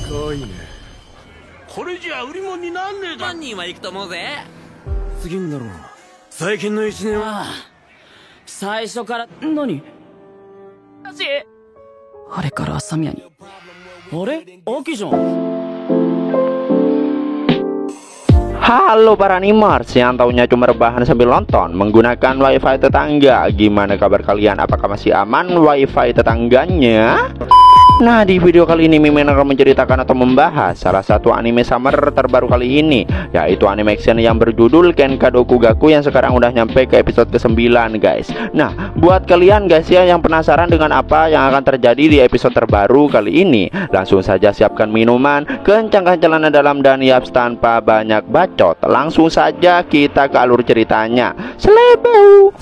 可愛いね。これじゃ売り物になんねえだ。何人は行くと思うぜ。次んだろうな。最近の一年は。ああ、最初から何あれから朝宮に。あれ秋じゃん。Halo para animers yang taunya cuma rebahan sambil nonton menggunakan wifi tetangga. Gimana kabar kalian? Apakah masih aman wifi tetangganya? Nah, di video kali ini Mimin akan menceritakan atau membahas salah satu anime summer terbaru kali ini, yaitu anime action yang berjudul Kenkadoku Gaku yang sekarang udah nyampe ke episode ke-9 guys. Nah, buat kalian guys ya yang penasaran dengan apa yang akan terjadi di episode terbaru kali ini, langsung saja siapkan minuman, kencangkan celana dalam dan yaps tanpa banyak bacot. Langsung saja kita ke alur ceritanya. Selebeu.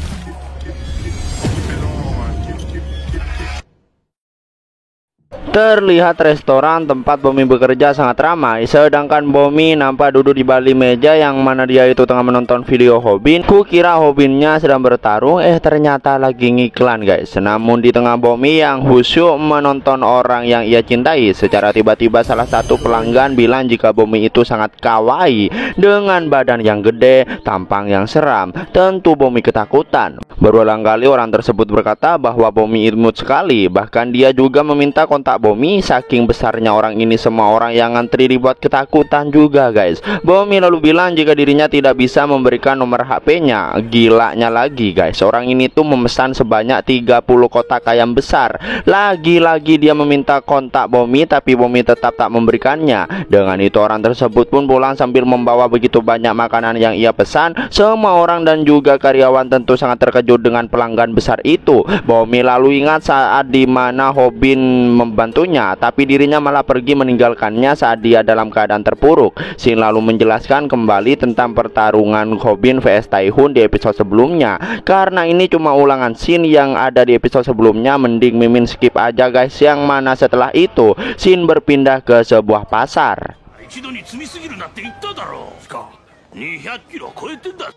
Terlihat restoran tempat Bomi bekerja sangat ramai, sedangkan Bomi nampak duduk di balik meja yang mana dia itu tengah menonton video Hobin. Kukira Hobinnya sedang bertarung, ternyata lagi ngiklan guys. Namun di tengah Bomi yang khusyuk menonton orang yang ia cintai, secara tiba-tiba salah satu pelanggan bilang jika Bomi itu sangat kawaii dengan badan yang gede, tampang yang seram. Tentu Bomi ketakutan. Berulang kali orang tersebut berkata bahwa Bomi imut sekali, bahkan dia juga meminta kontak Bomi. Saking besarnya orang ini, semua orang yang ngantri dibuat ketakutan juga guys. Bomi lalu bilang jika dirinya tidak bisa memberikan nomor HP-nya. Gilanya lagi guys, orang ini tuh memesan sebanyak 30 kotak ayam besar. Lagi-lagi dia meminta kontak Bomi, tapi Bomi tetap tak memberikannya. Dengan itu orang tersebut pun pulang sambil membawa begitu banyak makanan yang ia pesan. Semua orang dan juga karyawan tentu sangat terkejut dengan pelanggan besar itu. Bomi lalu ingat saat dimana Hobin membantunya, tapi dirinya malah pergi meninggalkannya saat dia dalam keadaan terpuruk. Shin lalu menjelaskan kembali tentang pertarungan Hobin vs Taihun di episode sebelumnya. Karena ini cuma ulangan scene yang ada di episode sebelumnya, mending Mimin skip aja guys. Yang mana setelah itu Shin berpindah ke sebuah pasar. 一度に積みすぎるなって言っただろう。200キロ超えてんだ。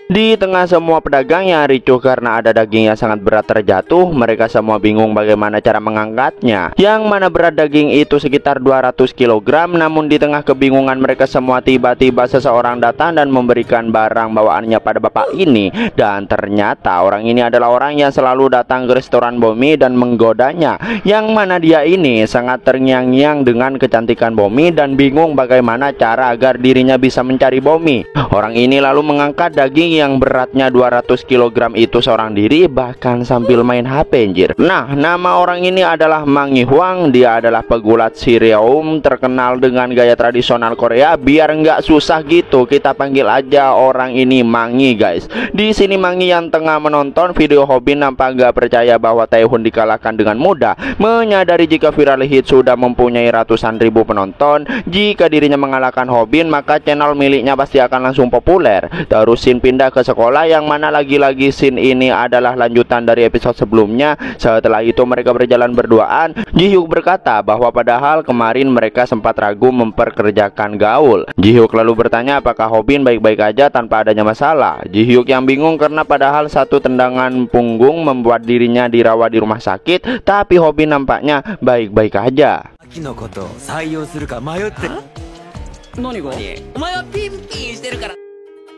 Di tengah semua pedagang yang ricuh karena ada daging yang sangat berat terjatuh, mereka semua bingung bagaimana cara mengangkatnya. Yang mana berat daging itu sekitar 200 kg. Namun di tengah kebingungan mereka semua, tiba-tiba seseorang datang dan memberikan barang bawaannya pada bapak ini. Dan ternyata orang ini adalah orang yang selalu datang ke restoran Bomi dan menggodanya. Yang mana dia ini sangat terngiang-ngiang dengan kecantikan Bomi dan bingung bagaimana cara agar dirinya bisa mencari Bomi. Orang ini lalu mengangkat daging yang beratnya 200 kg itu seorang diri, bahkan sambil main HP anjir. Nah, nama orang ini adalah Mangi Huang. Dia adalah pegulat Siriaum terkenal dengan gaya tradisional Korea. Biar nggak susah gitu, kita panggil aja orang ini Mangi guys. Di sini Mangi yang tengah menonton video Hobin nampak nggak percaya bahwa Taihun dikalahkan dengan mudah. Menyadari jika viral hit sudah mempunyai ratusan ribu penonton, jika dirinya mengalahkan Hobin maka channel miliknya pasti akan langsung populer. Terus Shin pindah ke sekolah, yang mana lagi-lagi scene ini adalah lanjutan dari episode sebelumnya. Setelah itu mereka berjalan berduaan. Ji-hyuk berkata bahwa padahal kemarin mereka sempat ragu memperkerjakan gaul. Ji-hyuk lalu bertanya apakah Hobin baik-baik aja tanpa adanya masalah. Ji-hyuk yang bingung karena padahal satu tendangan punggung membuat dirinya dirawat di rumah sakit, tapi Hobin nampaknya baik-baik aja.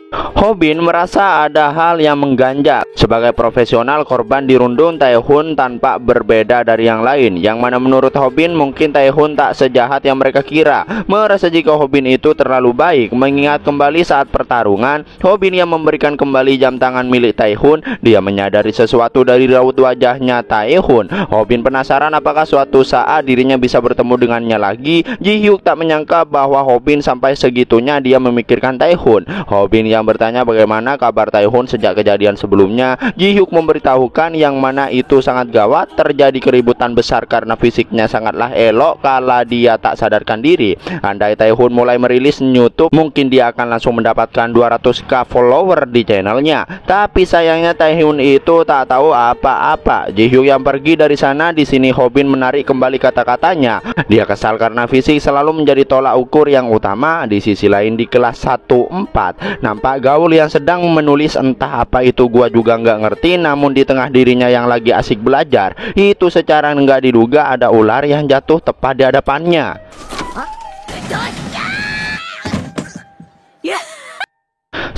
Hobin merasa ada hal yang mengganjal. Sebagai profesional, korban dirundung Taihun tampak berbeda dari yang lain. Yang mana menurut Hobin mungkin Taihun tak sejahat yang mereka kira. Merasa jika Hobin itu terlalu baik. Mengingat kembali saat pertarungan, Hobin yang memberikan kembali jam tangan milik Taihun. Dia menyadari sesuatu dari raut wajahnya Taihun. Hobin penasaran apakah suatu saat dirinya bisa bertemu dengannya lagi. Ji-hyuk tak menyangka bahwa Hobin sampai segitunya dia memikirkan Taihun. Hobin yang bertanya bagaimana kabar Taihun sejak kejadian sebelumnya. Ji-hyuk memberitahukan yang mana itu sangat gawat, terjadi keributan besar karena fisiknya sangatlah elok kala dia tak sadarkan diri. Andai Taihun mulai merilis YouTube, mungkin dia akan langsung mendapatkan 200k follower di channelnya. Tapi sayangnya Taihun itu tak tahu apa-apa. Ji-hyuk yang pergi dari sana. Di sini Hobin menarik kembali kata-katanya. Dia kesal karena fisik selalu menjadi tolak ukur yang utama. Di sisi lain di kelas 14 nampak gaul yang sedang menulis entah apa itu, gua juga nggak ngerti. Namun di tengah dirinya yang lagi asik belajar, itu secara nggak diduga ada ular yang jatuh tepat di hadapannya.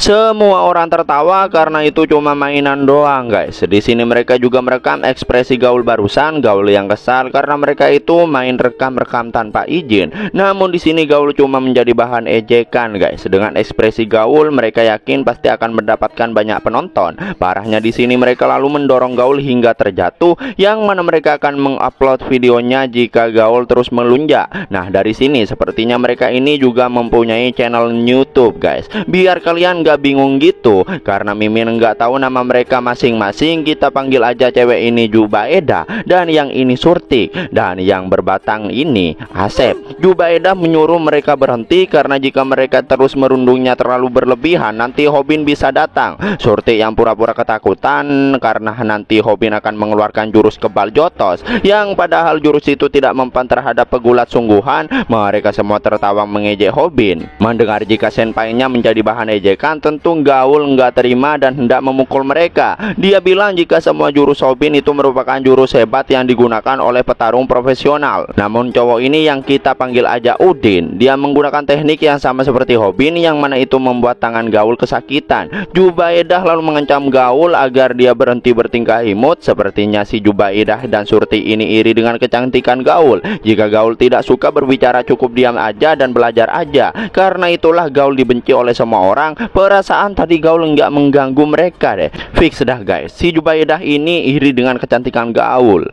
Semua orang tertawa karena itu cuma mainan doang, guys. Di sini mereka juga merekam ekspresi Gaul barusan, Gaul yang kesal karena mereka itu main rekam-rekam tanpa izin. Namun di sini Gaul cuma menjadi bahan ejekan, guys. Dengan ekspresi Gaul, mereka yakin pasti akan mendapatkan banyak penonton. Parahnya di sini mereka lalu mendorong Gaul hingga terjatuh, yang mana mereka akan mengupload videonya jika Gaul terus melunjak. Nah, dari sini sepertinya mereka ini juga mempunyai channel YouTube, guys. Biar kalian gak bingung gitu, karena Mimin nggak tahu nama mereka masing-masing, kita panggil aja cewek ini Jubaedah dan yang ini Surti, dan yang berbatang ini Asep. Jubaedah menyuruh mereka berhenti karena jika mereka terus merundungnya terlalu berlebihan, nanti Hobin bisa datang. Surti yang pura-pura ketakutan karena nanti Hobin akan mengeluarkan jurus kebal jotos, yang padahal jurus itu tidak mempan terhadap pegulat sungguhan. Mereka semua tertawa mengejek Hobin. Mendengar jika senpainya menjadi bahan ejekan, tentu Gaul nggak terima dan hendak memukul mereka. Dia bilang jika semua jurus Hobin itu merupakan jurus hebat yang digunakan oleh petarung profesional. Namun cowok ini yang kita panggil aja Udin, dia menggunakan teknik yang sama seperti Hobin, yang mana itu membuat tangan Gaul kesakitan. Jubaedah lalu mengancam Gaul agar dia berhenti bertingkah imut. Sepertinya si Jubaedah dan Surti ini iri dengan kecantikan Gaul. Jika Gaul tidak suka berbicara, cukup diam aja dan belajar aja. Karena itulah Gaul dibenci oleh semua orang. Perasaan tadi Gaul nggak mengganggu mereka deh. Fix dah, guys. Si Jubaedah ini iri dengan kecantikan Gaul.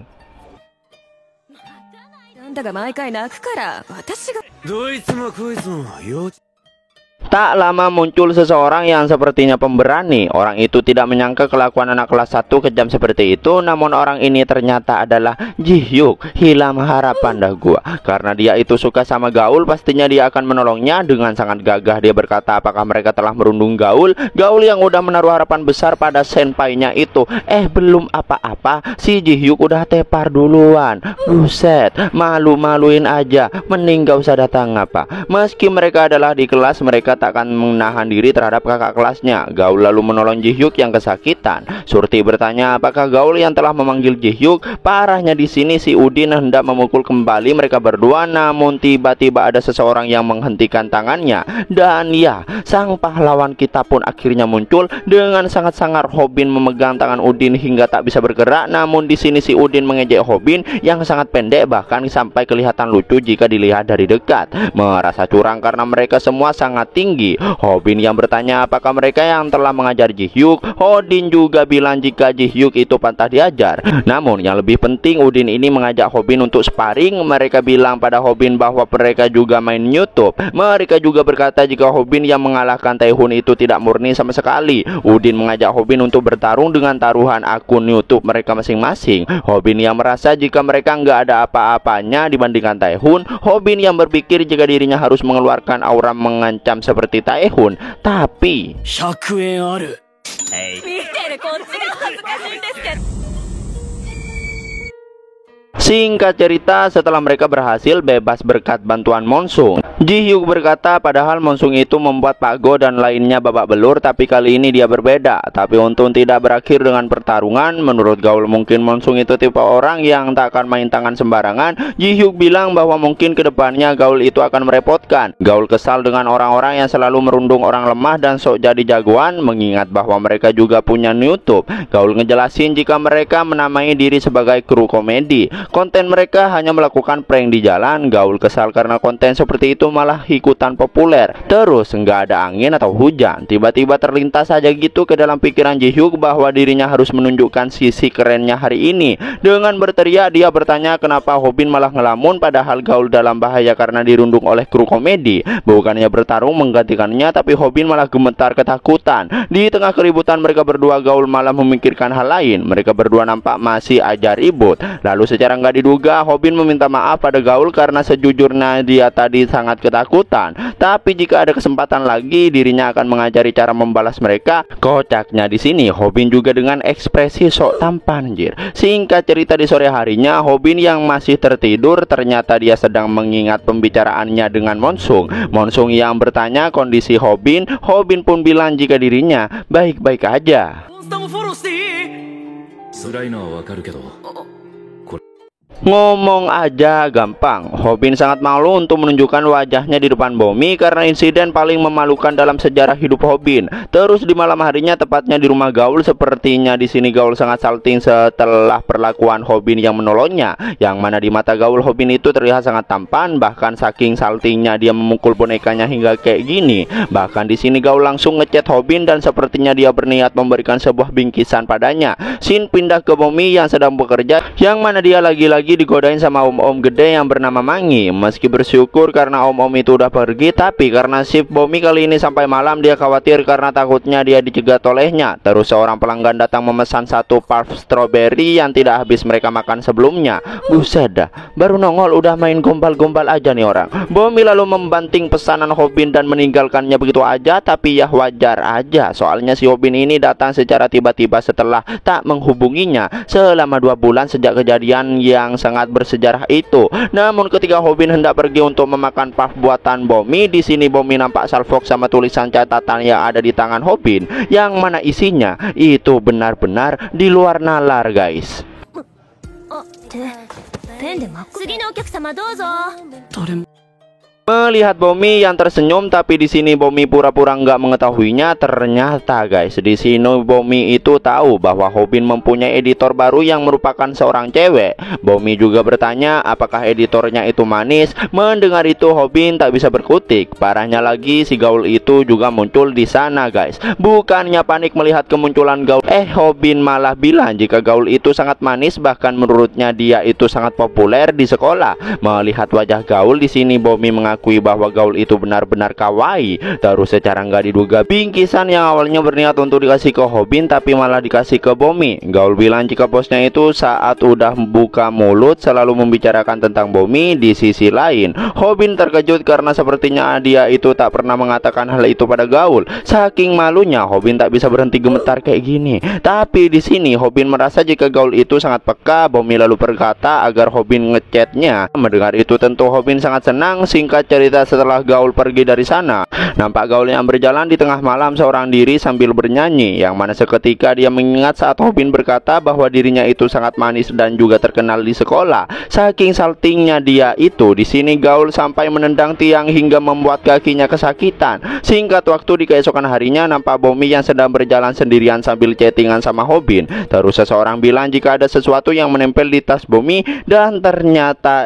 だが毎回泣くから私が どいつもこいつも幼稚 Tak lama muncul seseorang yang sepertinya pemberani. Orang itu tidak menyangka kelakuan anak kelas 1 kejam seperti itu. Namun orang ini ternyata adalah Ji-hyuk. Hilang harapan dah gua. Karena dia itu suka sama Gaul, pastinya dia akan menolongnya. Dengan sangat gagah dia berkata apakah mereka telah merundung Gaul. Gaul yang udah menaruh harapan besar pada senpainya itu. Belum apa-apa, si Ji-hyuk udah tepar duluan. Buset, malu-maluin aja. Mending gak usah datang apa. Meski mereka adalah di kelas, mereka tak akan menahan diri terhadap kakak kelasnya. Gaul lalu menolong Ji-hyuk yang kesakitan. Surti bertanya apakah Gaul yang telah memanggil Ji-hyuk. Parahnya di sini si Udin hendak memukul kembali mereka berdua, namun tiba-tiba ada seseorang yang menghentikan tangannya. Dan ya, sang pahlawan kita pun akhirnya muncul. Dengan sangat sangar Hobin memegang tangan Udin hingga tak bisa bergerak. Namun di sini si Udin mengejek Hobin yang sangat pendek, bahkan sampai kelihatan lucu jika dilihat dari dekat. Merasa curang karena mereka semua sangat tinggi. Hobin yang bertanya apakah mereka yang telah mengajar Ji-hyuk. Udin juga bilang jika Ji-hyuk itu pantas diajar. Namun yang lebih penting, Udin ini mengajak Hobin untuk sparring. Mereka bilang pada Hobin bahwa mereka juga main YouTube. Mereka juga berkata jika Hobin yang mengalahkan Taehun itu tidak murni sama sekali. Udin mengajak Hobin untuk bertarung dengan taruhan akun YouTube mereka masing-masing. Hobin yang merasa jika mereka nggak ada apa-apanya dibandingkan Taehun. Hobin yang berpikir jika dirinya harus mengeluarkan aura mengancam seperti Taehun. Tapi 100円ある。見てるこっちが恥ずかしいんですけど singkat cerita, setelah mereka berhasil bebas berkat bantuan Monsung, Ji-hyuk berkata padahal Monsung itu membuat Pak Go dan lainnya babak belur, tapi kali ini dia berbeda. Tapi untung tidak berakhir dengan pertarungan. Menurut Gaul mungkin Monsung itu tipe orang yang tak akan main tangan sembarangan. Ji-hyuk bilang bahwa mungkin kedepannya Gaul itu akan merepotkan. Gaul kesal dengan orang-orang yang selalu merundung orang lemah dan sok jadi jagoan, mengingat bahwa mereka juga punya YouTube. Gaul ngejelasin jika mereka menamai diri sebagai kru komedi. Konten mereka hanya melakukan prank di jalan. Gaul kesal karena konten seperti itu malah ikutan populer. Terus nggak ada angin atau hujan, tiba-tiba terlintas saja gitu ke dalam pikiran Ji-hyuk bahwa dirinya harus menunjukkan sisi kerennya hari ini. Dengan berteriak dia bertanya kenapa Hobin malah ngelamun padahal Gaul dalam bahaya karena dirundung oleh kru komedi. Bukannya bertarung menggantikannya, tapi Hobin malah gemetar ketakutan. Di tengah keributan mereka berdua, Gaul malah memikirkan hal lain. Mereka berdua nampak masih aja ribut. Lalu secara nggak diduga Hobin meminta maaf pada Gaul karena sejujurnya dia tadi sangat ketakutan. Tapi jika ada kesempatan lagi dirinya akan mengajari cara membalas mereka. Kocaknya di sini Hobin juga dengan ekspresi sok tampan anjir. Singkat cerita di sore harinya Hobin yang masih tertidur ternyata dia sedang mengingat pembicaraannya dengan Monsung. Monsung yang bertanya kondisi Hobin. Hobin pun bilang jika dirinya baik-baik aja. モンスターもフォローしていい？辛いのはわかるけど。Ngomong aja gampang, Hobin sangat malu untuk menunjukkan wajahnya di depan Bomi karena insiden paling memalukan dalam sejarah hidup Hobin. Terus di malam harinya, tepatnya di rumah Gaul, sepertinya di sini Gaul sangat salting setelah perlakuan Hobin yang menolongnya. Yang mana di mata Gaul, Hobin itu terlihat sangat tampan, bahkan saking saltingnya dia memukul bonekanya hingga kayak gini. Bahkan di sini Gaul langsung ngechat Hobin dan sepertinya dia berniat memberikan sebuah bingkisan padanya. Scene pindah ke Bomi yang sedang bekerja, yang mana dia lagi-lagi digodain sama om-om gede yang bernama Mangi. Meski bersyukur karena om-om itu udah pergi, tapi karena shift Bomi kali ini sampai malam, dia khawatir karena takutnya dia dicegat olehnya. Terus seorang pelanggan datang memesan satu puff strawberry yang tidak habis mereka makan sebelumnya. Buset dah, baru nongol udah main gombal-gombal aja nih orang. Bomi lalu membanting pesanan Hobin dan meninggalkannya begitu aja, tapi ya wajar aja, soalnya si Hobin ini datang secara tiba-tiba setelah tak menghubunginya selama 2 bulan sejak kejadian yang sangat bersejarah itu. Namun ketika Hobin hendak pergi untuk memakan puff buatan Bomi, di sini Bomi nampak salfok sama tulisan catatan yang ada di tangan Hobin, yang mana isinya itu benar-benar di luar nalar, guys. ペンで真っ黒。次のお客様どうぞ。 Melihat Bomi yang tersenyum, tapi di sini Bomi pura-pura nggak mengetahuinya. Ternyata guys, di sini Bomi itu tahu bahwa Hobin mempunyai editor baru yang merupakan seorang cewek. Bomi juga bertanya apakah editornya itu manis. Mendengar itu Hobin tak bisa berkutik. Parahnya lagi, si Gaul itu juga muncul di sana guys. Bukannya panik melihat kemunculan Gaul, Hobin malah bilang jika Gaul itu sangat manis, bahkan menurutnya dia itu sangat populer di sekolah. Melihat wajah Gaul, di sini Bomi mengakui bahwa Gaul itu benar-benar kawaii. Terus secara nggak diduga, bingkisan yang awalnya berniat untuk dikasih ke Hobin tapi malah dikasih ke Bomi. Gaul bilang jika bosnya itu saat udah buka mulut selalu membicarakan tentang Bomi. Di sisi lain, Hobin terkejut karena sepertinya dia itu tak pernah mengatakan hal itu pada Gaul. Saking malunya, Hobin tak bisa berhenti gemetar kayak gini. Tapi di sini Hobin merasa jika Gaul itu sangat peka. Bomi lalu berkata agar Hobin ngechatnya. Mendengar itu tentu Hobin sangat senang. Singkat cerita, setelah Gaul pergi dari sana, nampak Gaul yang berjalan di tengah malam seorang diri sambil bernyanyi, yang mana seketika dia mengingat saat Hobin berkata bahwa dirinya itu sangat manis dan juga terkenal di sekolah. Saking saltingnya dia itu, di sini Gaul sampai menendang tiang hingga membuat kakinya kesakitan. Singkat waktu, di keesokan harinya nampak Bomi yang sedang berjalan sendirian sambil chattingan sama Hobin. Terus seseorang bilang jika ada sesuatu yang menempel di tas Bomi, dan ternyata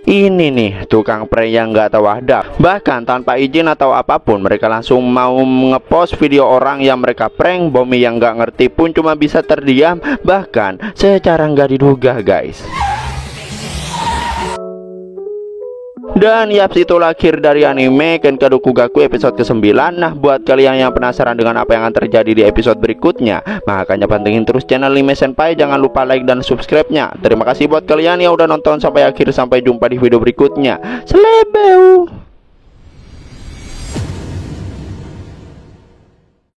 ini nih tukang prank yang gak tahu adab. Bahkan tanpa izin atau apapun, mereka langsung mau ngepost video orang yang mereka prank. Bomi yang gak ngerti pun cuma bisa terdiam, bahkan secara gak diduga guys. Dan yaps, itulah akhir dari anime Kenka Dokugaku episode ke-9. Nah, buat kalian yang penasaran dengan apa yang akan terjadi di episode berikutnya, makanya pantengin terus channel Anime Senpai. Jangan lupa like dan subscribe-nya. Terima kasih buat kalian yang udah nonton sampai akhir. Sampai jumpa di video berikutnya. Selebeu.